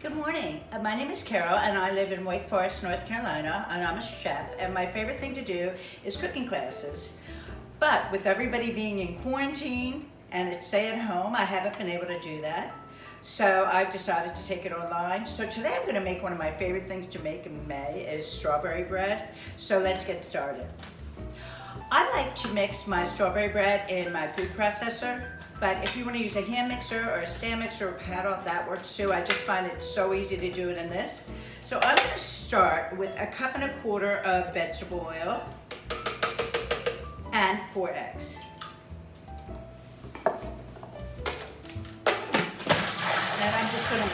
Good morning. My name is Carol and I live in Wake Forest, North Carolina, and I'm a chef, and my favorite thing to do is cooking classes. But with everybody being in quarantine and it's stay at home, I haven't been able to do that. So I've decided to take it online. So today I'm going to make one of my favorite things to make in May is strawberry bread. So let's get started. I like to mix my strawberry bread in my food processor. But if you want to use a hand mixer or a stand mixer or paddle, that works too. I just find it so easy to do it in this. So I'm going to start with 1.25 cups of vegetable oil and 4 eggs. And I'm just going to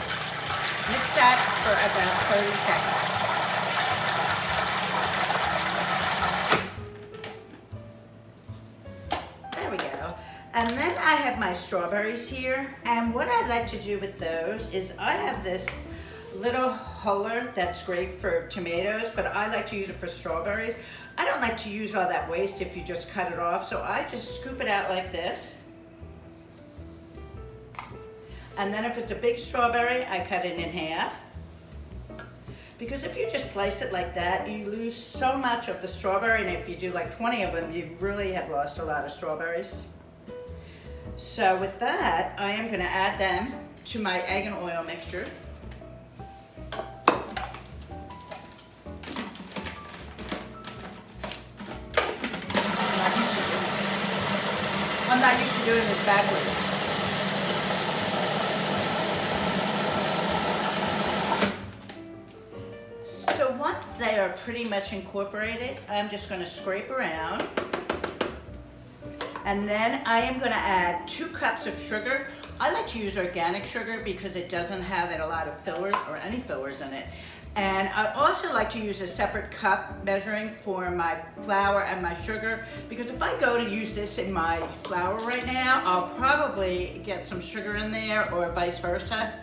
mix that for about 30 seconds. And then I have my strawberries here, and what I like to do with those is I have this little huller that's great for tomatoes, but I like to use it for strawberries. I don't like to use all that waste if you just cut it off, so I just scoop it out like this. And then if it's a big strawberry, I cut it in half. Because if you just slice it like that, you lose so much of the strawberry, and if you do like 20 of them, you really have lost a lot of strawberries. So with that, I am going to add them to my egg and oil mixture. I'm not used to doing this backwards. So once they are pretty much incorporated, I'm just going to scrape around. And then I am going to add 2 cups of sugar. I like to use organic sugar because it doesn't have a lot of fillers or any fillers in it. And I also like to use a separate cup measuring for my flour and my sugar, because if I go to use this in my flour right now, I'll probably get some sugar in there or vice versa.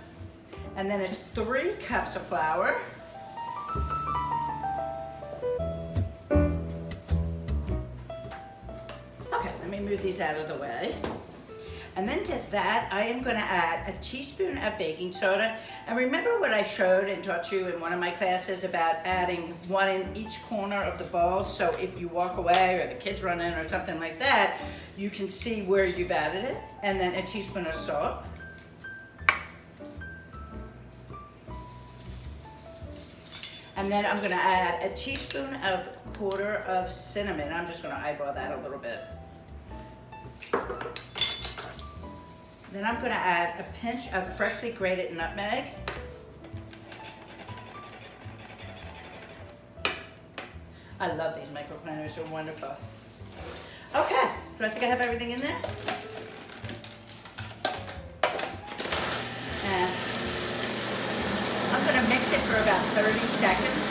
And then it's 3 cups of flour. Let me move these out of the way. And then to that, I am going to add a teaspoon of baking soda. And remember what I showed and taught you in one of my classes about adding 1 in each corner of the bowl. So if you walk away or the kids run in or something like that, you can see where you've added it. And then a teaspoon of salt. And then I'm going to add a teaspoon of 1/4 of cinnamon. I'm just going to eyeball that a little bit. Then I'm going to add a pinch of freshly grated nutmeg. I love these microplanners, they're wonderful. Okay, so I think I have everything in there. And I'm going to mix it for about 30 seconds.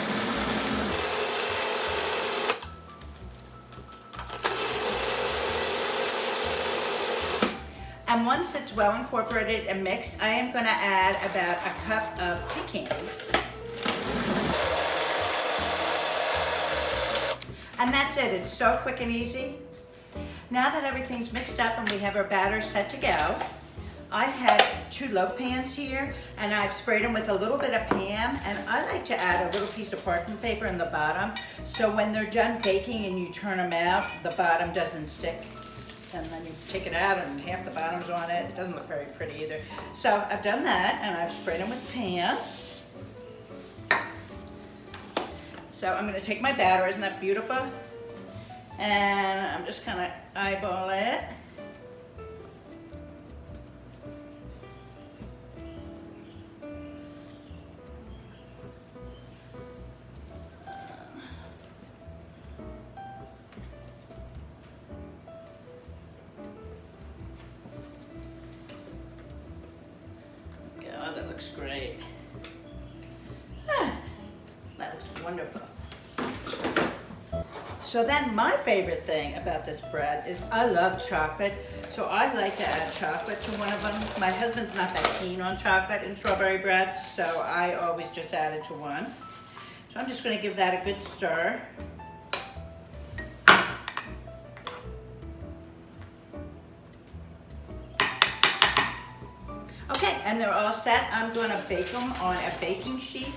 And once it's well incorporated and mixed, I am going to add about 1 cup of pecans. And that's it. It's so quick and easy. Now that everything's mixed up and we have our batter set to go, I have 2 loaf pans here, and I've sprayed them with a little bit of Pam, and I like to add a little piece of parchment paper in the bottom, so when they're done baking and you turn them out, the bottom doesn't stick. And then you take it out and half the bottom's on it. It doesn't look very pretty either. So I've done that, and I've sprayed them with Pam. So I'm going to take my batter, isn't that beautiful? And I'm just going to eyeball it. Oh, that looks great. That looks wonderful. So then my favorite thing about this bread is I love chocolate. So I like to add chocolate to one of them. My husband's not that keen on chocolate in strawberry bread, so I always just add it to one. So I'm just going to give that a good stir. and they're all set. I'm going to bake them on a baking sheet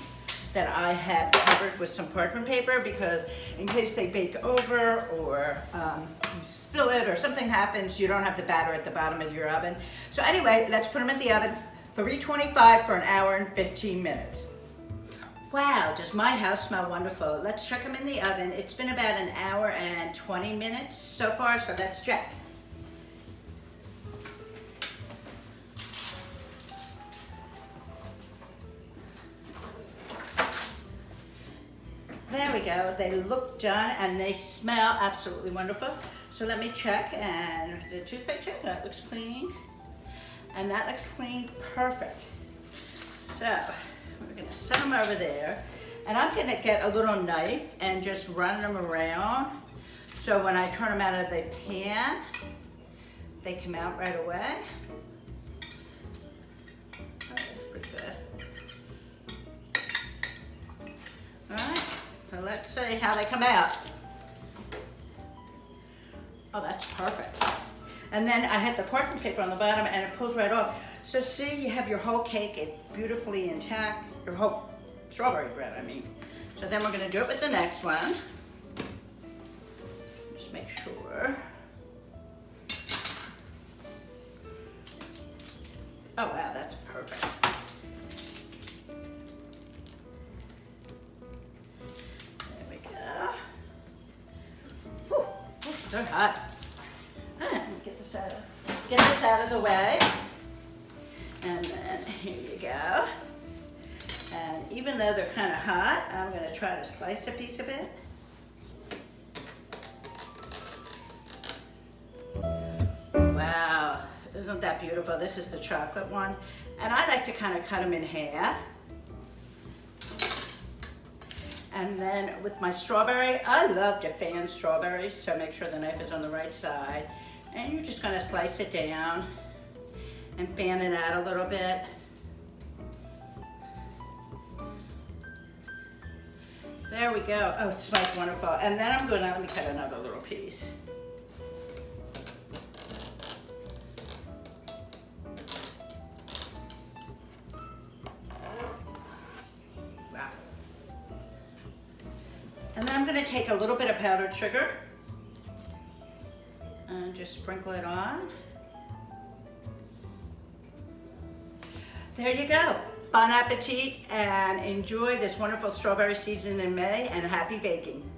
that I have covered with some parchment paper, because in case they bake over or you spill it or something happens, you don't have the batter at the bottom of your oven. So anyway, let's put them in the oven, 325 for an hour and 15 minutes. Wow, does my house smell wonderful. Let's check them in the oven. It's been about an hour and 20 minutes so far, so let's check. There we go. They look done and they smell absolutely wonderful. So let me check, and the toothpick check, that looks clean. And that looks clean, perfect. So we're gonna set them over there. And I'm gonna get a little knife and just run them around. So when I turn them out of the pan, they come out right away. Oh, that's pretty good. All right. So let's see how they come out. Oh, that's perfect. And then I had the parchment paper on the bottom and it pulls right off. So see, you have your whole cake, it's beautifully intact, your whole strawberry bread, I mean. So then we're gonna do it with the next one. Just make sure. Oh wow, that's perfect. They're hot. Let me get this out of the way. And then here you go. And even though they're kind of hot, I'm going to try to slice a piece of it. Wow, isn't that beautiful? This is the chocolate one. And I like to kind of cut them in half. And then with my strawberry, I love to fan strawberries, so make sure the knife is on the right side. And you're just gonna slice it down and fan it out a little bit. There we go. Oh, it smells wonderful. And then I'm gonna, let me cut another little piece. And then I'm gonna take a little bit of powdered sugar and just sprinkle it on. There you go. Bon appetit and enjoy this wonderful strawberry season in May, and happy baking.